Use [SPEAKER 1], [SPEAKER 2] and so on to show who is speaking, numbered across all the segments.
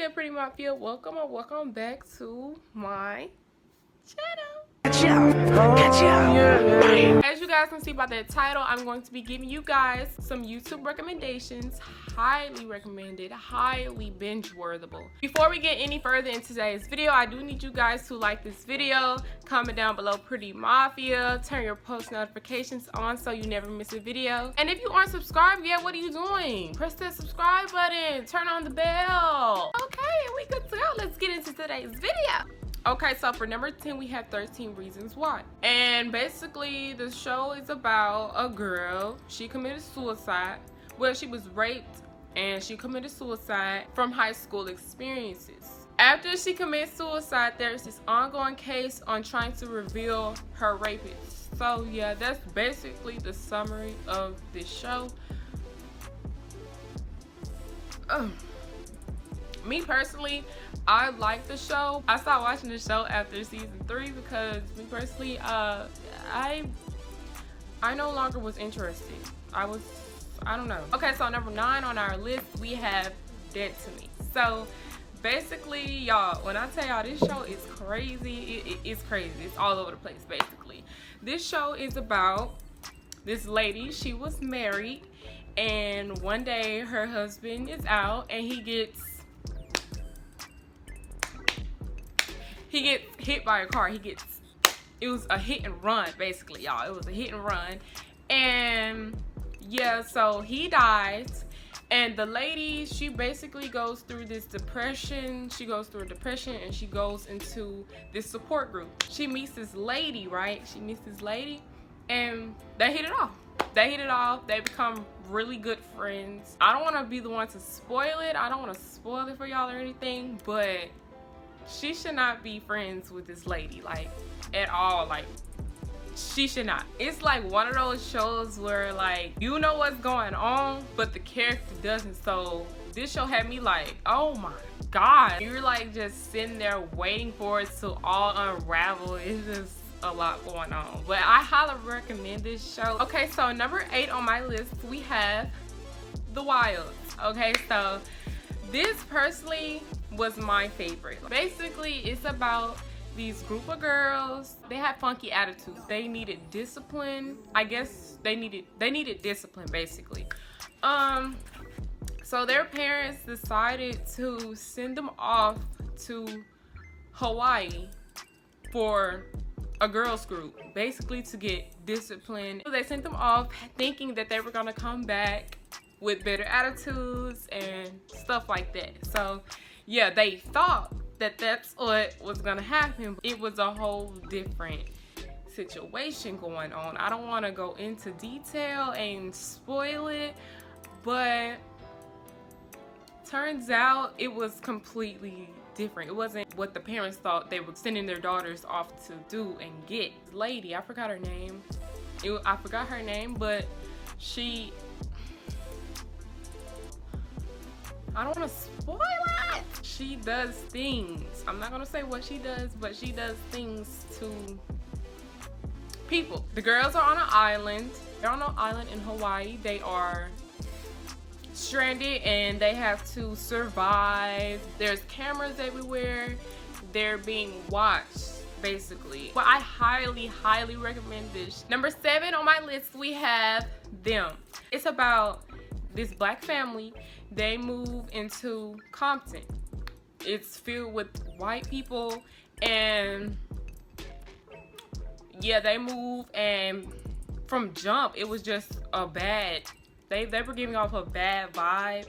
[SPEAKER 1] good, Pretty Mafia? Welcome or welcome back to my channel. As you guys can see by that title, I'm going to be giving you guys some YouTube recommendations, highly recommended, highly binge-worthable. Before we get any further in today's video, I do need you guys to like this video, comment down below Pretty Mafia, turn your post notifications on so you never miss a video. And if you aren't subscribed yet, what are you doing? Press that subscribe button, turn on the bell. Okay, we good to go. Let's get into today's video. Okay, so for number 10, we have 13 Reasons Why. And basically, the show is about a girl. She committed suicide. Well, she was raped and she committed suicide from high school experiences. After she commits suicide, there's this ongoing case on trying to reveal her rapist. So yeah, that's basically the summary of this show. Me personally, I like the show. I stopped watching the show after season 3 because me personally, I no longer was interested. I don't know. Okay, so number 9 on our list, we have Dead to Me. So basically, y'all, when I tell y'all this show is crazy, it's crazy. It's all over the place, basically. This show is about this lady. She was married, and one day her husband is out and he gets hit by a car. It was a hit and run, basically, y'all. It was a hit and run. And yeah, so he dies. And the lady, she basically goes through this depression. She goes through a depression and she goes into this support group. She meets this lady, right? She meets this lady and they hit it off. They hit it off. They become really good friends. I don't want to be the one to spoil it. I don't want to spoil it for y'all or anything, but she should not be friends with this lady, like, at all. Like, she should not. It's like one of those shows where, like, you know what's going on, but the character doesn't. So this show had me like, oh my god. You're like just sitting there waiting for it to all unravel. It's just a lot going on. But I highly recommend this show. Okay, so number 8 on my list, we have The Wilds. Okay, so this personally was my favorite. Basically, it's about these group of girls. They had funky attitudes. They needed discipline. I guess they needed discipline, basically. So their parents decided to send them off to Hawaii for a girls group, basically to get discipline. They sent them off thinking that they were gonna come back with better attitudes and stuff like that. So yeah, they thought that that's what was gonna happen. It was a whole different situation going on. I don't want to go into detail and spoil it, but turns out it was completely different. It wasn't what the parents thought they were sending their daughters off to do and get. Lady, I forgot her name. I forgot her name, but she, I don't want to spoil it. She does things. I'm not gonna say what she does, but she does things to people. The girls are on an island. They're on an island in Hawaii. They are stranded and they have to survive. There's cameras everywhere. They're being watched, basically. But I highly recommend this. Number 7 on my list, we have Them. It's about this black family. They move into Compton. It's filled with white people, and yeah, they move, and from jump it was just a bad, they were giving off a bad vibe.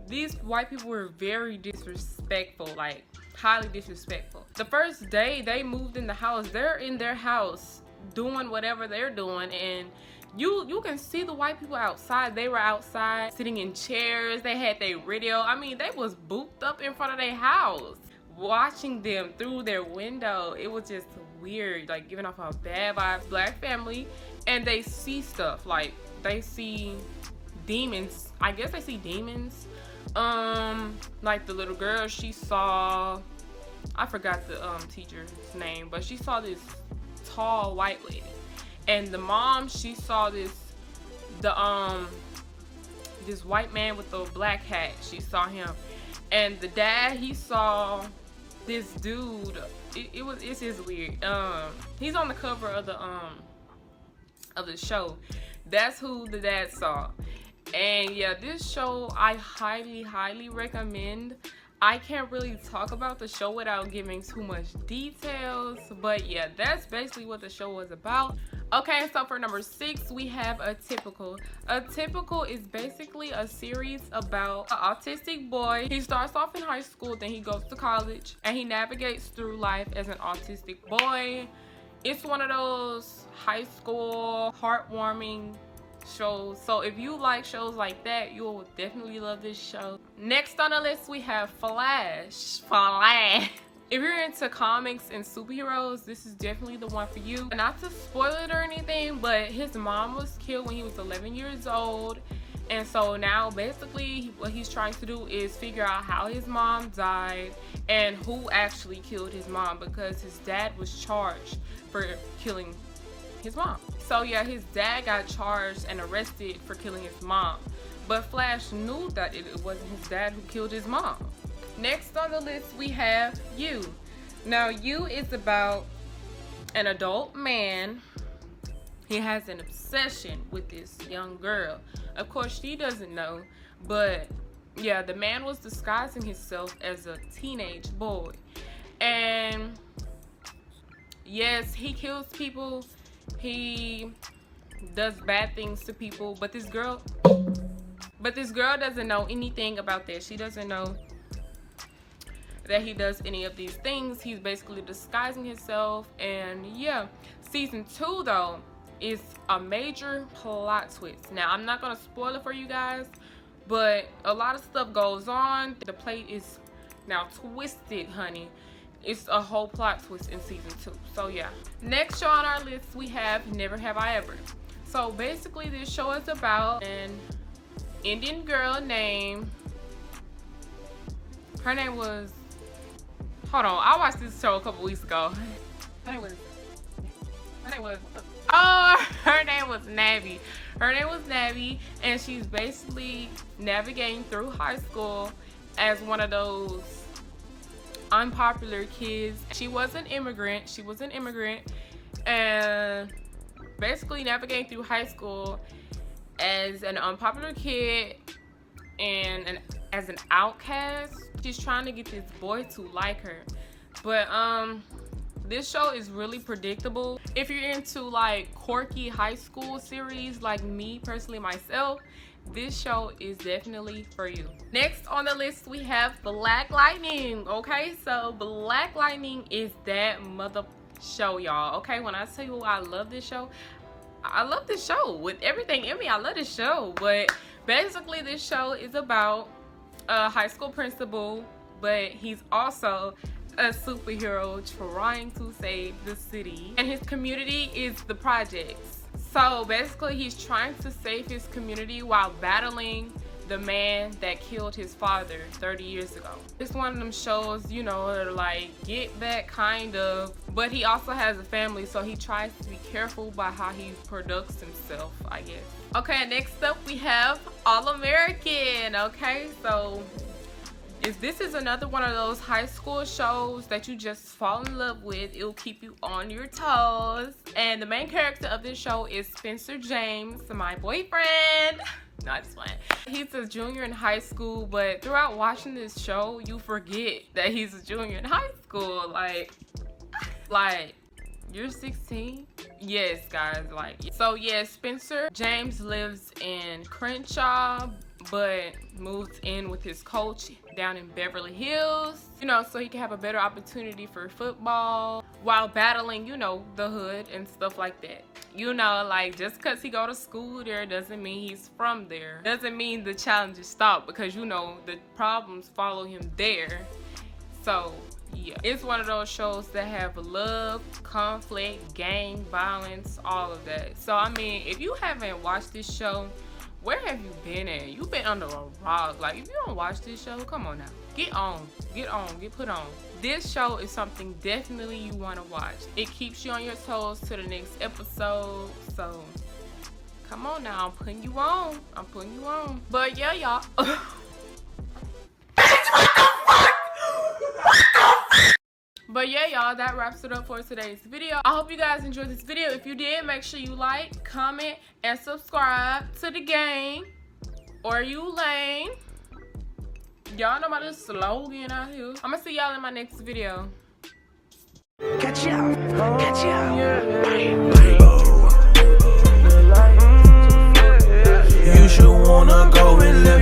[SPEAKER 1] These white people were very disrespectful, like highly disrespectful. The first day they moved in the house, they're in their house doing whatever they're doing, and you can see the white people outside. They were outside sitting in chairs. They had their radio. I mean, they was booped up in front of their house, watching them through their window. It was just weird, like giving off a bad vibe. Black family, and they see stuff, like they see demons. I guess they see demons. Like the little girl, she saw, I forgot the teacher's name, but she saw this tall white lady. And the mom, she saw this white man with the black hat. She saw him, And the dad, he saw this dude. It's just weird. He's on the cover of the show. That's who the dad saw. And yeah, this show I highly recommend. I can't really talk about the show without giving too much details, but yeah, that's basically what the show was about. Okay, so for number 6, we have Atypical. Atypical is basically a series about an autistic boy. He starts off in high school, then he goes to college, and he navigates through life as an autistic boy. It's one of those high school heartwarming shows. So if you like shows like that, you will definitely love this show. Next on the list, we have Flash. If you're into comics and superheroes, this is definitely the one for you. Not to spoil it or anything, but his mom was killed when he was 11 years old. And so now basically what he's trying to do is figure out how his mom died and who actually killed his mom, because his dad was charged for killing his mom. So yeah, his dad got charged and arrested for killing his mom, but Flash knew that it wasn't his dad who killed his mom. Next on the list, we have You. Now, You is about an adult man. He has an obsession with this young girl. Of course, she doesn't know, but yeah, the man was disguising himself as a teenage boy. And yes, he kills people. He does bad things to people, but this girl doesn't know anything about that. She doesn't know that he does any of these things. He's basically disguising himself. And yeah, season 2 though is a major plot twist. Now, I'm not gonna spoil it for you guys, but a lot of stuff goes on. The plate is now twisted, honey. It's a whole plot twist in season 2. So yeah. Next show on our list, we have Never Have I Ever. So basically this show is about an Indian girl named, her name was, hold on, I watched this show a couple weeks ago. Her name was Navi. Her name was Navi, and she's basically navigating through high school as one of those unpopular kids. She was an immigrant. And basically navigating through high school as an unpopular kid and as an outcast. She's trying to get this boy to like her, but this show is really predictable. If you're into like quirky high school series like me personally myself, this show is definitely for you. Next on the list, we have Black Lightning. Okay, so Black Lightning is that mother show, y'all. Okay, when I tell you I love this show, I love this show with everything in me. I love this show. But basically this show is about a high school principal, but he's also a superhero trying to save the city, and his community is the projects. So basically he's trying to save his community while battling the man that killed his father 30 years ago. It's one of them shows, you know, like get back kind of, but he also has a family, so he tries to be careful by how he conducts himself, I guess. Okay, next up we have AllAmerican. Okay, so this is another one of those high school shows that you just fall in love with. It'll keep you on your toes. And the main character of this show is Spencer James, my boyfriend. No, it's fine. He's a junior in high school, but throughout watching this show, you forget that he's a junior in high school. Like, you're 16? Yes, guys, like. So yeah, Spencer James lives in Crenshaw, but moves in with his coach down in Beverly Hills, you know, so he can have a better opportunity for football while battling, you know, the hood and stuff like that. You know, like, just because he go to school there doesn't mean he's from there. Doesn't mean the challenges stop, because, you know, the problems follow him there. So yeah, it's one of those shows that have love, conflict, gang violence, all of that. So I mean, if you haven't watched this show, where have you been at? You've been under a rock. Like, if you don't watch this show, come on now. Get put on. This show is something definitely you want to watch. It keeps you on your toes to the next episode. So, come on now. I'm putting you on. But yeah, y'all. But yeah, y'all, that wraps it up for today's video. I hope you guys enjoyed this video. If you did, make sure you like, comment, and subscribe to the gang. Or you lame. Y'all know about this slogan out here. I'm gonna see y'all in my next video.
[SPEAKER 2] Catch ya, catch ya. You should wanna go and live.